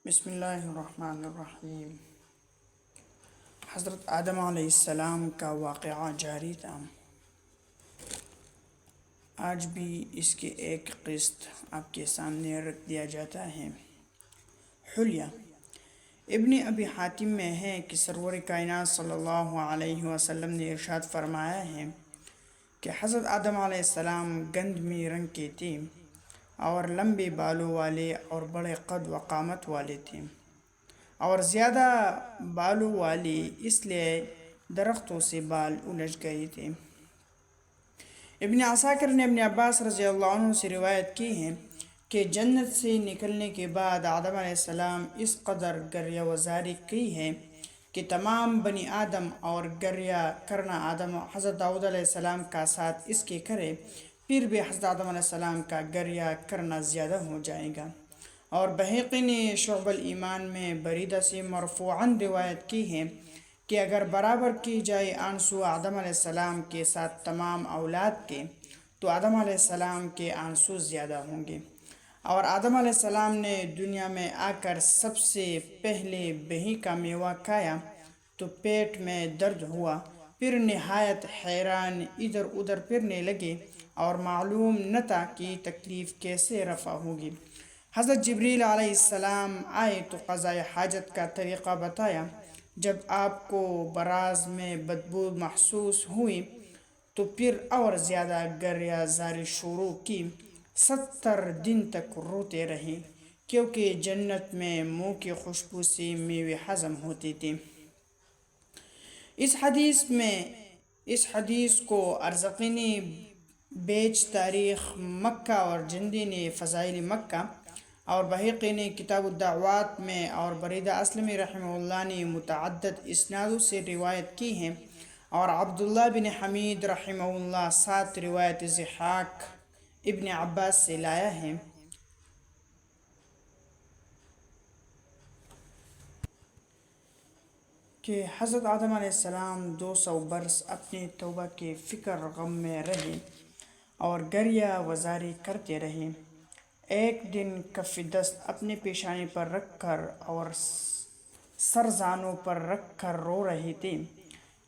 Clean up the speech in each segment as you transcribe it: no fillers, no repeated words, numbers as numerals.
بسم اللہ الرحمن الرحیم۔ حضرت آدم علیہ السلام کا واقعہ جاری تھا۔ آج بھی اس کی ایک قسط آپ کے سامنے رکھ دیا جاتا ہے۔ حلیہ ابن ابی حاتم میں ہے کہ سرور کائنات صلی اللہ علیہ وسلم نے ارشاد فرمایا ہے کہ حضرت آدم علیہ السلام گندمی رنگ کے تھے اور لمبے بالوں والے اور بڑے قد و قامت والے تھے، اور زیادہ بالوں والی اس لیے درختوں سے بال الجھ گئے تھے۔ ابن عساکر نے ابن عباس رضی اللہ عنہ سے روایت کی ہے کہ جنت سے نکلنے کے بعد آدم علیہ السلام اس قدر گریہ وزاری کی ہے کہ تمام بنی آدم اور گریہ کرنا آدم حضرت داؤد علیہ السلام کا ساتھ اس کے کرے، پھر بھی حضرت آدم علیہ السلام کا گریہ کرنا زیادہ ہو جائے گا۔ اور بہقی نے شعب الایمان میں بریدہ سے مرفوعاً روایت کی ہے کہ اگر برابر کی جائے آنسو آدم علیہ السلام کے ساتھ تمام اولاد کے، تو آدم علیہ السلام کے آنسو زیادہ ہوں گے۔ اور آدم علیہ السلام نے دنیا میں آ کر سب سے پہلے بہی کا میوہ کھایا تو پیٹ میں درد ہوا، پھر نہایت حیران ادھر ادھر پھرنے لگے اور معلوم نہ تھا کہ تکلیف کیسے رفع ہوگی۔ حضرت جبریل علیہ السلام آئے تو قضائے حاجت کا طریقہ بتایا۔ جب آپ کو براز میں بدبو محسوس ہوئی تو پھر اور زیادہ گریہ زاری شروع کی۔ 70 دن تک روتے رہے، کیونکہ جنت میں منہ کی خوشبو سے میوے ہضم ہوتے تھے۔ اس حدیث کو ارزقی نے بیچ تاریخ مکہ اور جندی نے فضائل مکہ اور بہقی نے کتاب الدعوات میں اور بریدہ اسلمی رحمہ اللہ نے متعدد اسنادوں سے روایت کی ہیں، اور عبداللہ بن حمید رحمہ اللہ 7 روایت ضحاک ابن عباس سے لایا ہے کہ حضرت آدم علیہ السلام 200 برس اپنے توبہ کے فکر غم میں رہے اور گریہ وزاری کرتے رہے۔ ایک دن کف دست اپنے پیشانی پر رکھ کر اور سر زانوں پر رکھ کر رو رہے تھے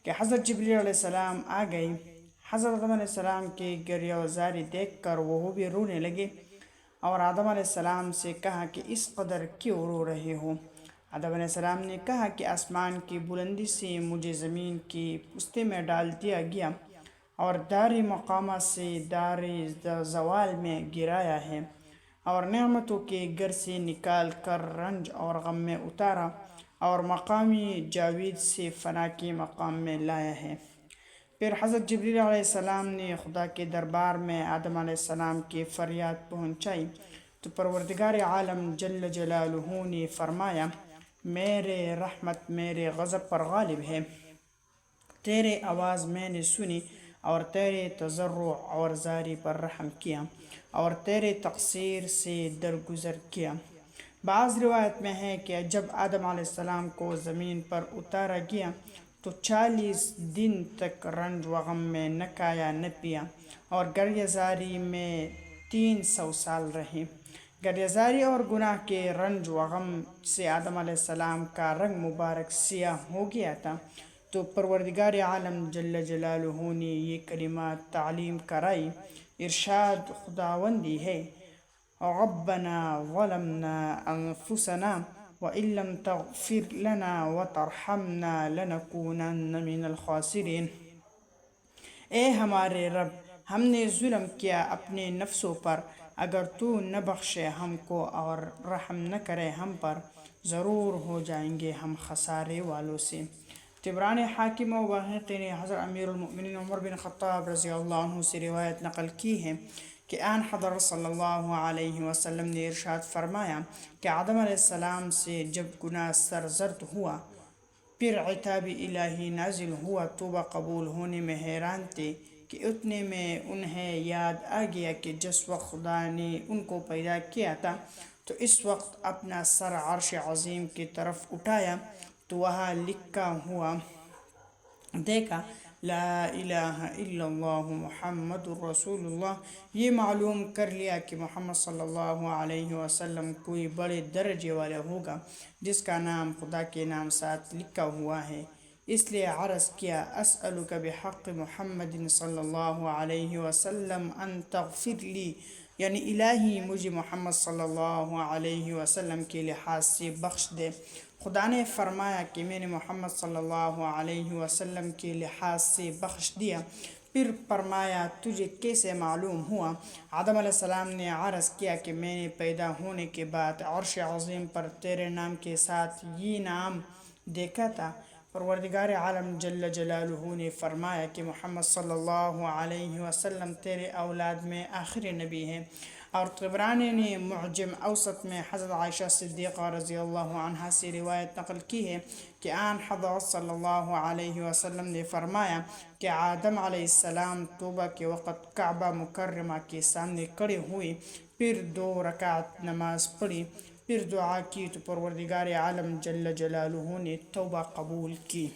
کہ حضرت جبریل علیہ السلام آ گئے۔ حضرت آدم علیہ السلام کی گریہ وزاری دیکھ کر وہ بھی رونے لگے اور آدم علیہ السلام سے کہا کہ اس قدر کیوں رو رہے ہو؟ آدم علیہ السلام نے کہا کہ آسمان کی بلندی سے مجھے زمین کی پشتے میں ڈال دیا گیا اور دار مقامہ سے دار زوال میں گرایا ہے، اور نعمتوں کے گھر سے نکال کر رنج اور غم میں اتارا اور مقامی جاوید سے فنا کے مقام میں لایا ہے۔ پھر حضرت جبریل علیہ السلام نے خدا کے دربار میں آدم علیہ السلام کی فریاد پہنچائی تو پروردگار عالم جل جلالہ نے فرمایا، میرے رحمت میرے غضب پر غالب ہے، تیرے آواز میں نے سنی اور تیرے تضرع اور زاری پر رحم کیا اور تیرے تقصیر سے درگزر کیا۔ بعض روایت میں ہے کہ جب آدم علیہ السلام کو زمین پر اتارا گیا تو 40 دن تک رنج و غم میں نہ کھایا نہ پیا اور گریہ زاری میں 300 سال رہے۔ گریہ زاری اور گناہ کے رنج و غم سے آدم علیہ السلام کا رنگ مبارک سیاہ ہو گیا تھا، تو پروردگار عالم جل جلالہ نے یہ کلمات تعلیم کرائی۔ ارشاد خداوندی ہے، ربنا ظلمنا انفسنا وَإِن لَّمْ تَغْفِرْ لَنَا وَتَرْحَمْنَا لَنَكُونَنَّ مِنَ الْخَاسِرِينَ۔ اے ہمارے رب، ہم نے ظلم کیا اپنے نفسوں پر، اگر تو نہ بخشے ہم کو اور رحم نہ کرے ہم پر، ضرور ہو جائیں گے ہم خسارے والوں سے۔ طبرانی، حاکم و بہقی نے حضرت امیر المؤمنین عمر بن خطاب رضی اللہ عنہ سے روایت نقل کی ہے کہ آن حضرت صلی اللہ علیہ وسلم نے ارشاد فرمایا کہ آدم علیہ السلام سے جب گناہ سرزد ہوا، پھر عتاب الہی نازل ہوا، توبہ قبول ہونے میں حیران تھے کہ اتنے میں انہیں یاد آ گیا کہ جس وقت خدا نے ان کو پیدا کیا تھا تو اس وقت اپنا سر عرش عظیم کی طرف اٹھایا تو وہاں لکھا ہوا دیکھا، لا الہ الا اللہ محمد الرسول اللہ، یہ معلوم کر لیا کہ محمد صلی اللہ علیہ وسلم کوئی بڑے درجے والا ہوگا جس کا نام خدا کے نام ساتھ لکھا ہوا ہے، اس لیے عرض کیا اسألک بحق محمد صلی اللہ علیہ وسلم ان تغفر لی، یعنی الہی مجھے محمد صلی اللہ علیہ وسلم کے لحاظ سے بخش دے۔ خدا نے فرمایا کہ میں نے محمد صلی اللہ علیہ وسلم کے لحاظ سے بخش دیا۔ پھر فرمایا تجھے کیسے معلوم ہوا؟ آدم علیہ السلام نے عرض کیا کہ میں نے پیدا ہونے کے بعد عرش عظیم پر تیرے نام کے ساتھ یہ نام دیکھا تھا۔ پروردگار عالم جل جلالہ نے فرمایا کہ محمد صلی اللہ علیہ وسلم تیرے اولاد میں آخری نبی ہیں۔ اور طبرانی نے معجم اوسط میں حضرت عائشہ صدیقہ رضی اللہ عنہا سے روایت نقل کی ہے کہ آن حضرت صلی اللہ علیہ وسلم نے فرمایا کہ آدم علیہ السلام توبہ کے وقت کعبہ مکرمہ کے سامنے کھڑے ہوئے، پھر 2 رکعت نماز پڑھی، پھر دعا کی تو پروردگار عالم جل جلالہ نے توبہ قبول کی۔